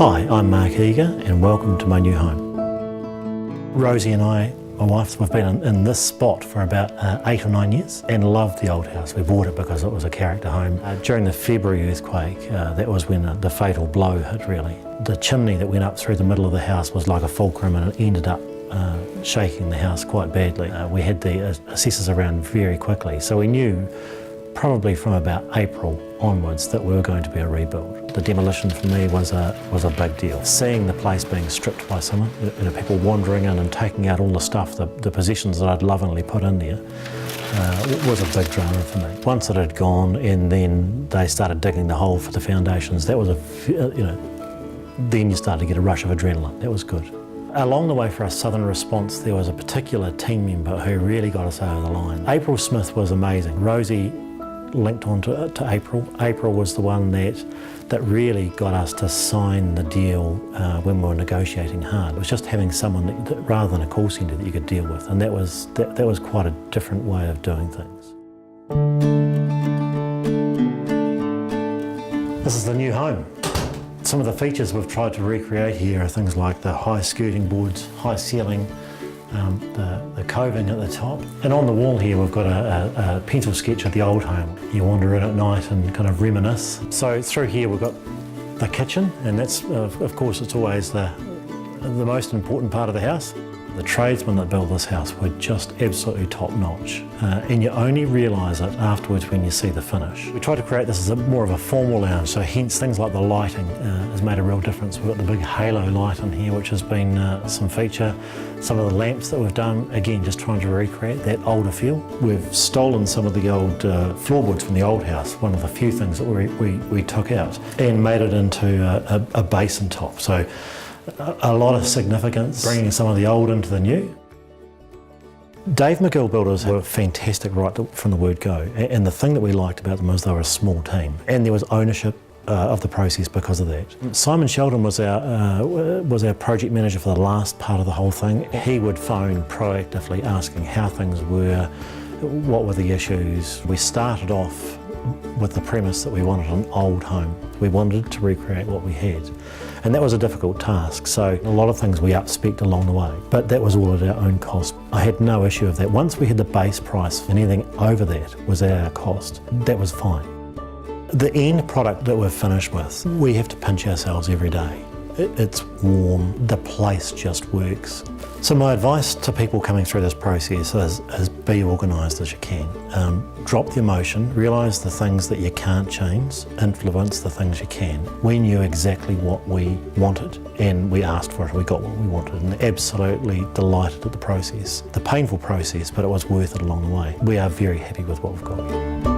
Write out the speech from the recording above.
Hi, I'm Mark Eager and welcome to my new home. Rosie and I, my wife, we've been in this spot for about 8 or 9 years and loved the old house. We bought it because it was a character home. During the February earthquake, that was when the fatal blow hit really. The chimney that went up through the middle of the house was like a fulcrum and it ended up shaking the house quite badly. We had the assessors around very quickly, so we knew probably from about April onwards that we were going to be a rebuild. The demolition for me was a big deal. Seeing the place being stripped by someone, people wandering in and taking out all the stuff, the possessions that I'd lovingly put in there, was a big drama for me. Once it had gone and then they started digging the hole for the foundations, that was then you started to get a rush of adrenaline. That was good. Along the way for our southern response, there was a particular team member who really got us over the line. April Smith was amazing. Rosie linked on to April. April was the one that really got us to sign the deal when we were negotiating hard. It was just having someone that rather than a call centre that you could deal with, and that was quite a different way of doing things. This is the new home. Some of the features we've tried to recreate here are things like the high skirting boards, high ceiling, the coving at the top. And on the wall here we've got a pencil sketch of the old home. You wander in at night and kind of reminisce. So through here we've got the kitchen, and that's of course it's always the most important part of the house. The tradesmen that built this house were just absolutely top-notch, and you only realise it afterwards when you see the finish. We tried to create this as more of a formal lounge, so hence things like the lighting has made a real difference. We've got the big halo light in here, which has been some feature. Some of the lamps that we've done, again, just trying to recreate that older feel. We've stolen some of the old floorboards from the old house, one of the few things that we took out, and made it into a basin top. So a lot of significance, bringing some of the old into the new. Dave McGill Builders were fantastic right from the word go, and the thing that we liked about them was they were a small team, and there was ownership of the process because of that. Simon Sheldon was our project manager for the last part of the whole thing. He would phone proactively asking how things were, what were the issues. We started off with the premise that we wanted an old home. We wanted to recreate what we had. And that was a difficult task, so a lot of things we up-spec'd along the way, but that was all at our own cost. I had no issue with that. Once we had the base price, and anything over that was at our cost, that was fine. The end product that we're finished with, we have to pinch ourselves every day. It's warm, the place just works. So my advice to people coming through this process is be organised as you can. Drop the emotion, realise the things that you can't change, influence the things you can. We knew exactly what we wanted and we asked for it, we got what we wanted, and absolutely delighted at the process. The painful process, but it was worth it along the way. We are very happy with what we've got.